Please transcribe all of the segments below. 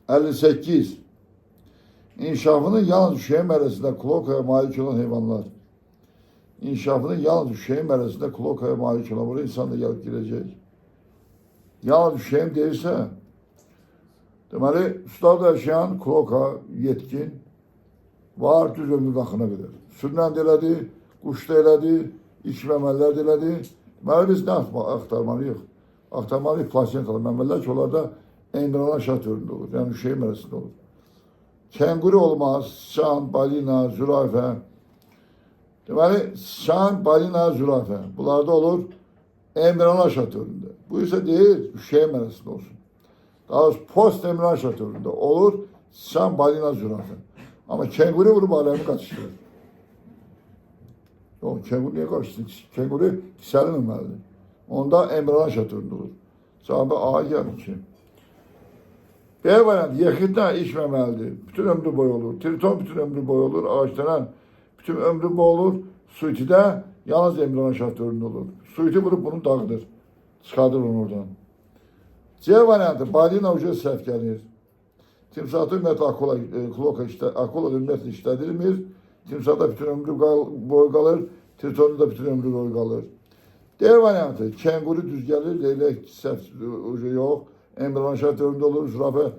58. İnkişafının yalnız üşüyen mərhələsində klokaya malik olan heyvanlar. İnkişafının yalnız üşüyen mərhələsində klokaya malik olan. Buraya insan da gelip girecek. Yalnız üşüyen deyirsə, deməli, ustada yaşayan kloka yetkin var, düz ömrün axına qədər. Sürünən də elədi, quş da elədi, içməmələr də elədi. Deməli, biz nə axtarmalıyıq? Axtarmalıyıq plasentalı məmələr ki, onlarda embriyonar şart öründə olur, yəni üşüyen mərhələsində olur. Kenguru olmaz, sıçan, balina, zürafə. Deməli, sıçan, balina, zürafə. Bunlarda olur embriyonar şatöründə. Bu ise deyil, üşüyen mərhələsində olsun. Daha doğrusu post embriyonar şatöründə olur sıçan, balina, zürafə. Ama kenguru vurup alemi kaçıştırır. Yok, kenguru niye kaçıştırır? Kenguru kisəlinməməlidir. Onda embriyonar şatöründə olur. Cevabı A geldi ki. B variantı, yekiddən içməməlidir. Bütün ömrü boyu olur. Triton bütün ömrü boyu olur. Ağaçlanan bütün ömrü boyu olur. Suitidə yalnız embriyonar şatöründə olur. Suiti vurup bunu dağıdır. Çıkardır onu oradan. C variantı, balina ucu səhv gəlir. Timsahda ümumiyyətlə akola ümumiyyətlə işlədilmir. Timsahda bütün ömrü boyu qalır. Tritonda da bütün ömrü boyu qalır. D variantı, kenguru düz gəlir. Leylək səhv ucu yox. Embriyonar şatöründə olur. Zürafə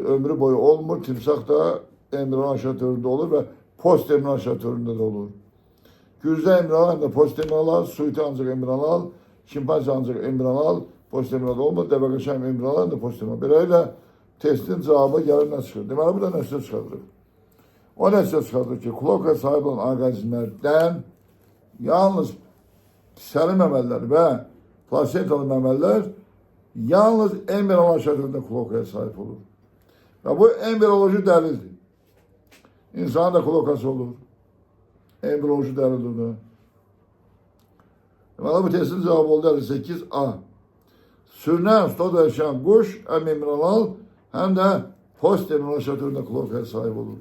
ömrü boyu olmur. Timsah da embriyonar şatöründə olur ve post embriyonar şatöründə de olur. Gürzdə embriyonal, hem de post embriyonal, suiti ancaq embriyonal, şimpanze ancaq embriyonal, post embriyonal olmur. Dəvəqəşəm embriyonal, hem de post embriyonal. Beləliklə testin cevabı gəlin nə çıxır? Deməli, burada nəticə çıxardırıq. O nəticə çıxardırıq ki, kloka sahib olan orqanizmlərdən yalnız səli məməllər və plasentalı məməllər yalnız embriyonal şəkildə klokaya sahip olur. Və bu embriyoloji dəlildir. İnsanın da klokası olur. Embriyoloji dəlildir. Deməli, bu testin cevabı oldu 58A. Sürünən, ustada yaşayan quş həm embriyonal, həm də post embriyonal şəkildə klokaya sahip olur.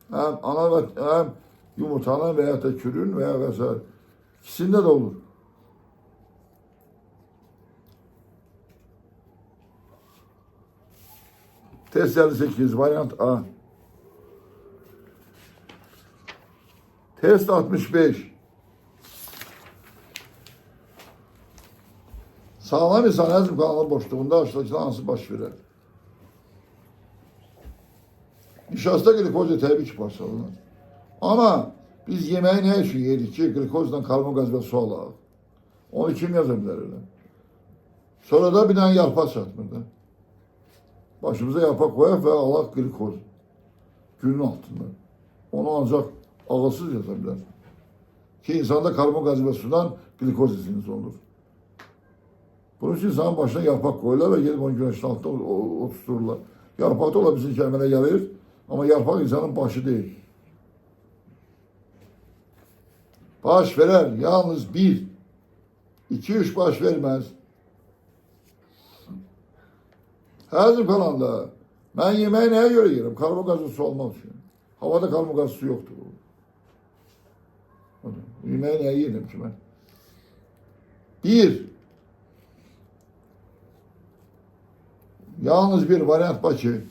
Həm ana və həm yumurtanın və ya da kürün və ya və ikisində də olur. Test 58, variant A. Test 65. Sağlam insan həzm kanalı boşluğunda aşağıdakıdan hansı baş verir? Nişasta glikoz tabii ki parçalanır. Ama biz yemeği ne için yedik ki? Glikozdan karbonhidrat ve su alalım. Onu kim yazabilir öyle? Sonra da bir tane yarpak çatmırdı. Başımıza yapak koyar ve Allah glikoz. Günün altında. Onu ancak ağılsız yazabilir. Ki insanda karbonhidrat ve sudan glikoz iziniz olur. Bunun için insanın başına yarpak koyarlar ve gelip onu güneşin altında oturturlar. Yarpak da ola bizim kelimeler gelir. Ama yarpak insanın başı değil. Baş verer yalnız bir. 2-3 baş vermez. Həzm kanalda ben yemeği neye göre yerim? Karbonhidrat su olmaz için. Havada karbonhidrat su yoktur. Yemeği neye yedim ki ben? Bir. Yalnız bir variant Bakı.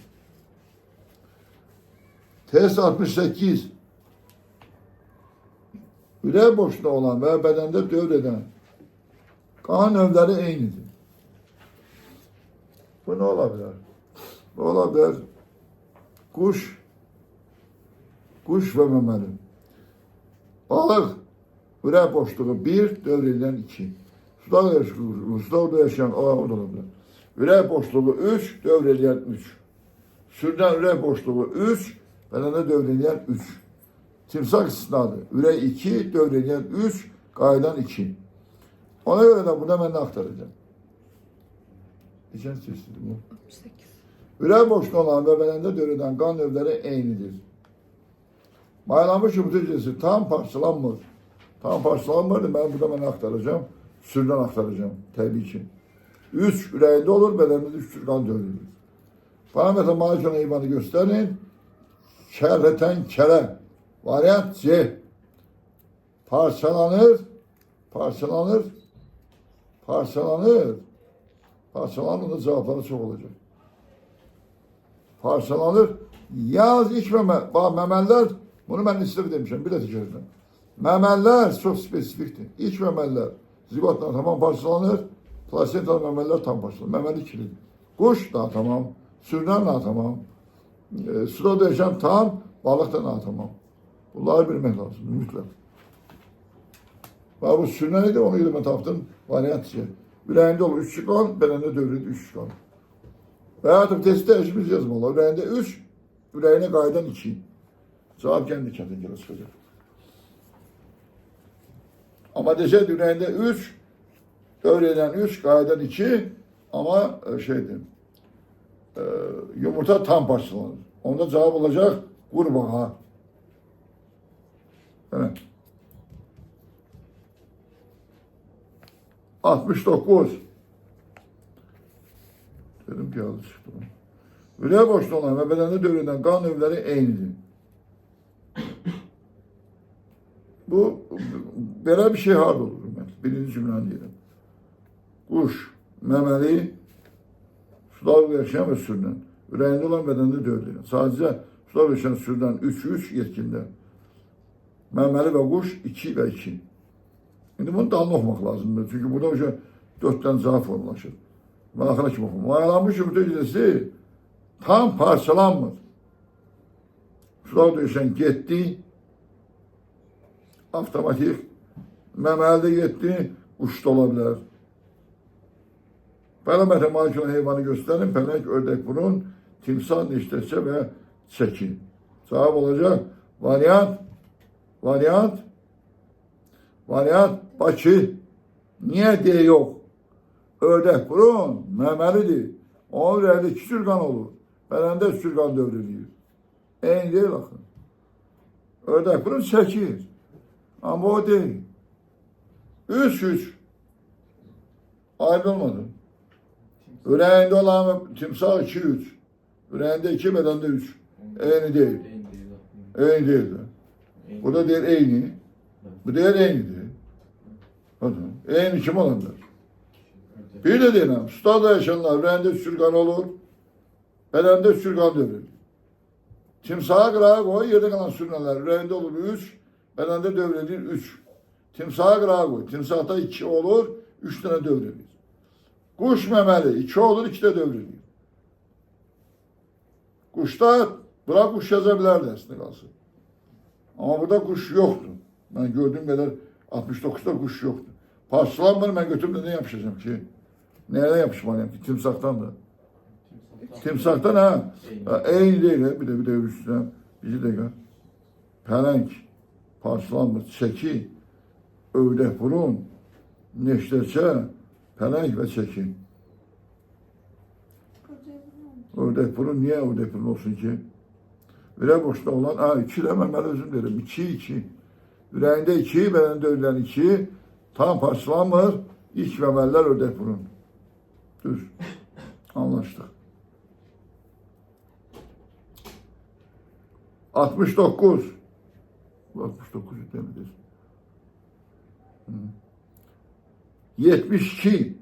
Test 68. Ürək boşluğu olan ve bedende dövreden kan növləri eynidir. Bu ne olabilir? Bu olabilir. Kuş ve memeli. Balık, ürək boşluğu 1, dövreden 2. Suda yaşayan o da olabilir. Ürək boşluğu 3, dövreden 3. Sürüden ürək boşluğu 3, bedende dövreden 3. Timsah istisnadır. Ürək 2, dövreden 3, qaydan 2. Ona göre de burada ben de aktaracağım. Geçen seslidir bu. 68. Ürək boşluğu olan ve bedende dövreden kan növləri eynidir. Maylanmış yumurta hücresi tam parçalanmır. Tam parçalanmır. Ben aktaracağım. Sürüden aktaracağım. Tabii ki. 3 ürəyində olur, bedende 3 tür kan dövülür. Parametre malik olan heyvanı gösterin. Kerreten kere. Variant C. Parçalanır. Parçalanır da cevapları çok olacak. parçalanır. Yalnız iç memeller, bunu ben istedim demişim, bir de içerisinde. Memeller çok spesifiktir. İç memeller, zigotlar tamam parçalanır. Plasenta memeller tam parçalanır. Memeli kilit. Kuş da tamam. Sürünen da tamam. Suda yaşayan tam, balık da tamam. Bunları bilmek lazım, mutlaka. Ve bu sürüneniydi, onu yudum taptım, varyant şey. Ürəyində olur 3 çıkan, beləndə dövrüldü 3 çıkan. Və hayatım testdə eşimiz yazmalı. Ürəyində 3, ürəyinə qaydan 2. Cavab kendi kendine çıkacak. Ama deseydi ürəyində 3, öğrenen 3, qaydan 2 ama şeydi, yumurta tam parçalanır. Onda cevap olacak kurbağa. Evet. 69. Dedim ki yazı çıktı. Ürək boşluğu olan ve bedende dövülən qan növləri eynidir. Bu böyle bir şey harda olur. Birinci cümləni deyirəm. Kuş, memeli, suda yaşayan ve sürünen. Ürəyində olan bedende dövülən. Sadece suda yaşayan sürünen 3-3 yetkində. Memeli ve kuş 2 ve 2. Şimdi bunu da anlamak lazımdır. Çünkü burada hocam 4 tane cevap formulaşır. Məlakına kim oxum? Mayalanmış yumurta hücresi tam parçalanmır. Suda döyüşen getdi, avtomatik, məməli getdi, uçda ola bilər. Pələmətə malik olan heyvanı göstərin, pələk, ördək, burun, timsah, neştəkçə və çəki. Cavab olacaq, variant, Bakı, niye diye yok. Ördek burun, memelidir. Onun ürəyində 2 sürgan olur. Bələndə sürgan dövrülüyor. Eyni değil bakın. Ördek burun çəkir. Ama o değil. 3-3. Ayrılmadı. Ürəyində olan timsah 2-3. Ürəyində 2, bədəndə 3. Eyni değil. Eyni değil de. Bu da değil eyni. Bu değil eynidir. Eyni kim olanlar? Bir de diyelim, suda yaşayanlar ürəyində sürgan olur, bədəndə sürgan dövülür. Timsaha qırağa koy, yerde kalan sürünenler ürəyində olur 3, bədəndə dövülür 3. Timsaha qırağa koy, timsahda 2 olur, 3 tane dövülür. Kuş memeli 2 olur, 2 de dövülür. Kuşta, bırak kuş yazabilir dersine kalsın. Ama burada kuş yoktu. Ben gördüğüm kadar 69'da kuş yoktu. Parçalanmadı, ben götürüp ne yapacağım ki? Nereden yapışmalıyım ki? Timsahtan da. Timsahtan ha. Eyni değil ha. Bir de üstüne bizi de gör. Pelenk, parçalanmış, çeki, ördek burun, neşterçe, pelenk ve çeki. Ördek burun niye ördek burun olsun ki? Ürək boşluğu olan, 2 de memeli özüm derim. 2. Ürəyində 2, bədəndə ölən 2, tam parçalanmır, iç memeller ördek burun. Düz. Anlaştık. 69. 69 demedir. 72.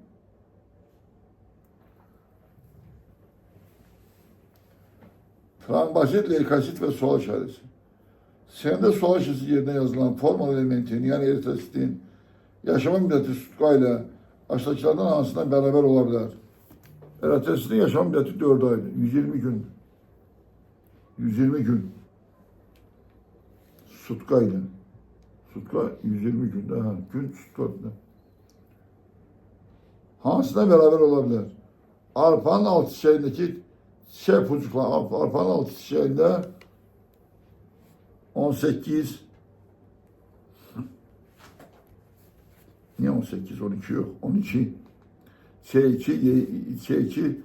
Trambasit, leykasit ve soğan işareti. Sende soğan işareti yerine yazılan formal elementin yani eritrositin yaşama müddeti tutkayla aşağıdakilerden hangisine beraber olabilir? Eritrositin yaşama müddeti 4 aydı. 120 gün. 120 gün. Sutkayla. Sutka 120 günde. Gün sutkayla. Hangisine beraber olabilir? Arpanın alt çiçeğindeki çiçek pucukla arpanın alt çiçeğinde 18. Niye 18? 12 yok. 12. C2, C2,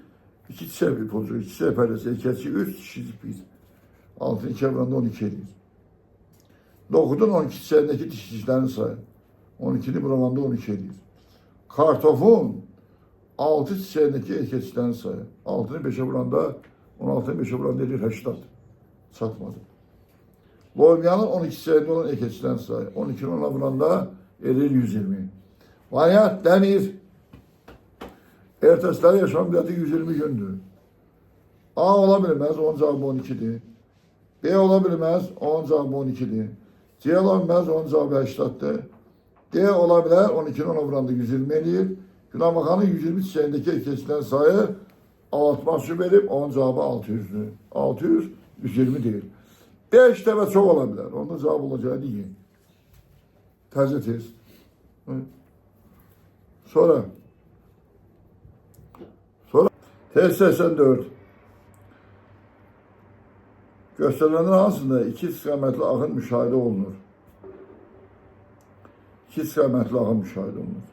2 çiçek bir pucuk. 2 çiçek perdesi. 2, 3 çizik bir. Altın 2 evranda 12 ediyor. 9'un 12 çiçeğindeki dişçilerini say. 12'ni buramanda 12 ediyor. Kartofun 6 çiçeğindeki erkekçilerini say. 6'nı 5'e vuranda 16'nı 5'e vuranda ediyor 80. Satmadı. Lomyanın 12 çiçeğinde olan erkekçilerini say. 12'nin ona vuranda ediyor 120. Variant demir. Ertesileri yaşam müddeti 120 gündür. A ola bilməz, onun cavabı 12'dir. B ola bilməz, onun cavabı 12'dir. C ola bilməz, onun cavabı 80'dir. D ola bilər, 12'nin ona vuranda 120 eləyir. Günahbakanın 120 çiçeğindeki keçilen sayı altıması verip onun cevabı 600'dür. 600, 120 değil. 5 dəfə çox ola bilər. Onun cevabı olacağı değil. Təzə test. Sonra test 84. Gösterilenler hansında iki istikametli akım müşahede olunur? İki istikametli akım müşahede olunur.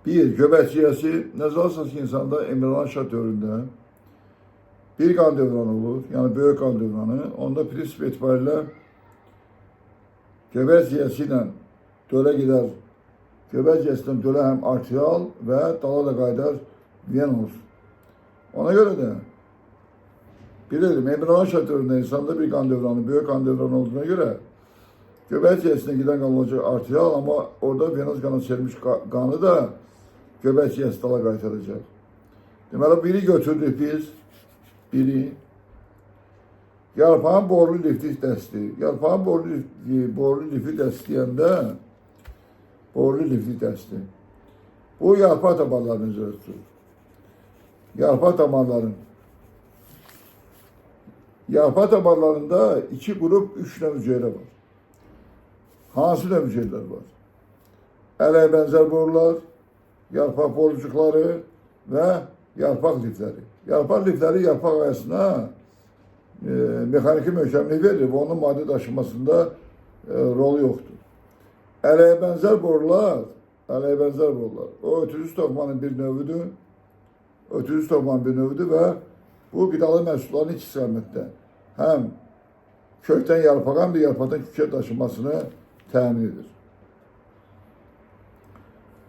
Bir, göbek ciyesi nezasız insanda embriyon şatöründe bir kan devranı olur. Yani büyük kan devranı. Onda prinsip itibariyle göbek ciyesiyle döle gider. Göbek ciyesinden döle hem arteriyal ve dala da kaydar venos. Ona göre de bilelim embriyon şatöründe insanda bir kan devranı, büyük kan devranı olduğuna göre göbek ciyesine giden kan olacak arteriyal ama orada venos kanı sermiş kanı da göbek ciyesi dala kaytaracak. Demek biri götürdük biz. Biri yarpağın borlu liflik dəsti. Yarpağın borlu liflik dəstiyəndə borlu liflik dəsti. Bu yarpaq damarlarının üzərində. Yarpaq damarlarında iki grup, üç növ hüceyrə var. Hansı növ hüceyrələr var? Ələyə bənzər borular, yarpaq borucukları və yarpaq lifləri. Yarpaq lifləri yarpaq ayasına mexaniki möhkəmlik verir və onun madde daşımasında rolu yoxdur. Ələyə bənzər borular, o ötürücü toxumanın bir növüdür. Və bu qidalı məhsulların iki istiqamətdə həm kökdən yarpağa, həm də yarpaqdan kökə daşımasını təmin edir.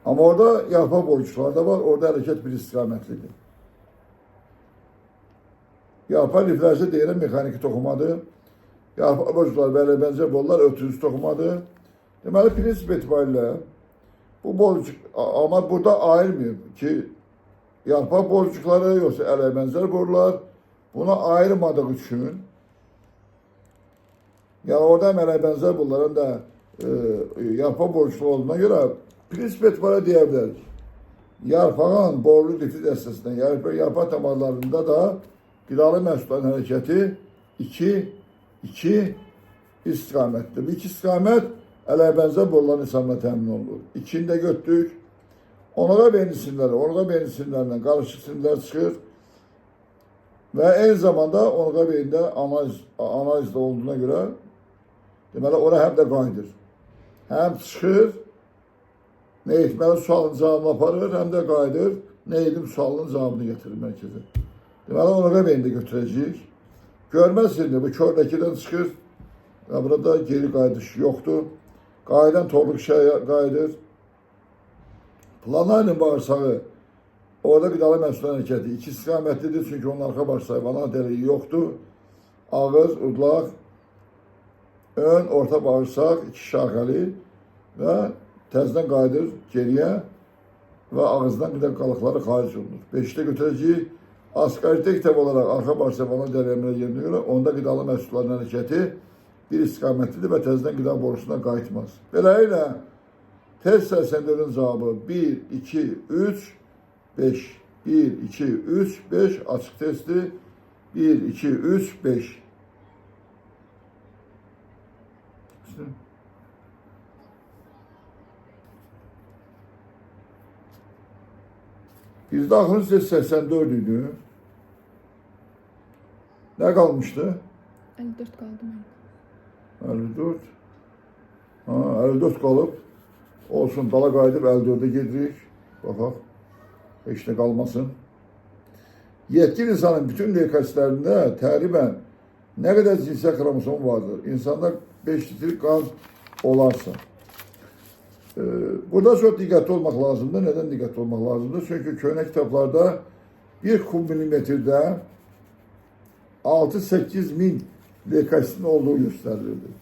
Amma orada yarpaq borucukları da var, orada hərəkət bir istiqamətlidir. Yarpaq liflərsə deyilən mexaniki toxumadır. Yarpaq borucukları və ələyə bənzər borular ötürücü toxumadır. Deməli, prinsip etibarilə bu borucuk, amma burada ayırmıyor ki, yarpaq borucukları yoxsa ələyə bənzər borular buna ayırmadığı üçün yəni orada ələyə bənzər boruların da yarpaq borucukları olduğuna görə prinsip etibarilə deyə bilərik. Yarpağın borlu lifli dəstəsindən, yarpaq damarlarında da qidalı məhsulların hərəkəti iki istiqamətdir. Bu iki istiqamət ələyə bənzər boruların hesabına təmin olunur. İkini də götürdük. Onlara beyin sinirlərindən qarışıq sinirlər çıxır və eyni zamanda onlara beyində analizdə olduğuna görə deməli, ora həm də qayıdır. Həm çıxır, nə etməli sualın cavabını aparır, həm də qayıdır, nə edim sualının cavabını getirir mərkəzə. Deməli, onlara beyində götürəcəyik. Görmə sinirli, bu kördəkidən çıxır və burada geri qayıdış yoxdur. Qayıdan torluq şəyə qayıdır. Planayla bağırsağı, orada qidalı məhsulların hərəkəti iki istiqamətlidir, çünki onun arxa bağırsağı banan dəliyi yoxdur. Ağız, udlaq, ön, orta bağırsaq, iki şaxəli və təzdən qayıdır geriyə və ağızdan qida qalıqları xaric olunur. 5'te götürəcəyik. Asqaritek təb olaraq arxa bağırsaq banan dəliyəmələ yerinə görə onda qidalı məhsulların hərəkəti bir istiqamətlidir və təzdən qida borusuna qayıtmaz. Beləliklə, test 84'ün cevabı 1, 2, 3, 5. 1, 2, 3, 5. Açık testi 1, 2, 3, 5. İşte. Bizde aklınız test 84 idi. Ne kalmıştı? 54 kaldı mı? 54. Ha, 54 kalıp olsun dala qayıdıb 54'e gedirik. Baxaq. Heç də qalmasın. Yetkin insanın bütün leykositlərində təqribən nə qədər cinsel kromosom vardır? İnsanda 5 litrik qan olarsa. Burada çok dikkatli olmak lazımdır. Neden dikkatli olmak lazımdır? Çünkü köhnə kitablarda 1 kub milimetrdə 6-8 min leykositin olduğu göstərilirdi.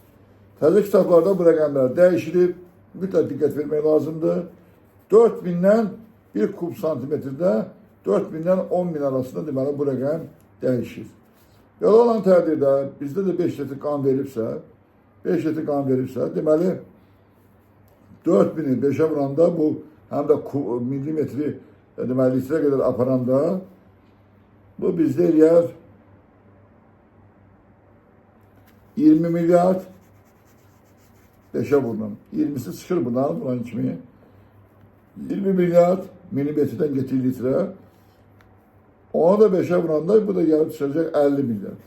Təzə kitablarda bu rəqəmlər dəyişilib. Mütləq diqqət vermək lazımdır. 4000'den 1 kub santimetrdə 4000'dən 10.000 arasında deməli bu rəqəm dəyişir. Belə olan təqdirdə bizdə də 5 litr qan veribsə, deməli 4000-i 5-ə vuranda bu həm də millimetri deməli litrə qədər aparanda bu bizdə eləyər 20 milyard 5'e vurulan. 20'si çıxır buran kimi. 20 milyard milimetrdən getir litrə. Ona da 5'e vuranda bu da gəlib çıxacaq 50 milyard.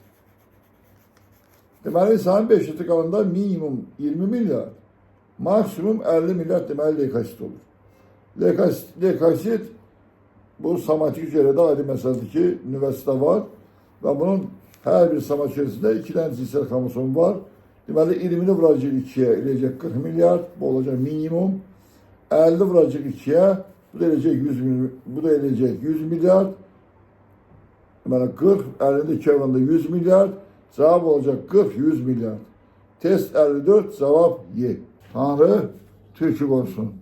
Deməli, insanın 5 litr qalanda minimum 20 milyard, maksimum 50 milyard deməli leykosit olur. Leykosit bu somatik hüceyrədə ayrı məsələdir ki, nüvəsində var və bunun hər bir somat içərisində 2 dənə cinsel xromosom var. Deməli 20'ni vuracaq 2'ye eləyəcək 40 milyard, bu olacaq minimum. 50 vuracaq 2'ye, bu da eləyəcək 100 milyard. Deməli 40, 50'de 2'ye vuranda 100 milyard, cavab olacaq 40-100 milyard. Test 54, cavab Y. Tanrı Türk'ü qorusun.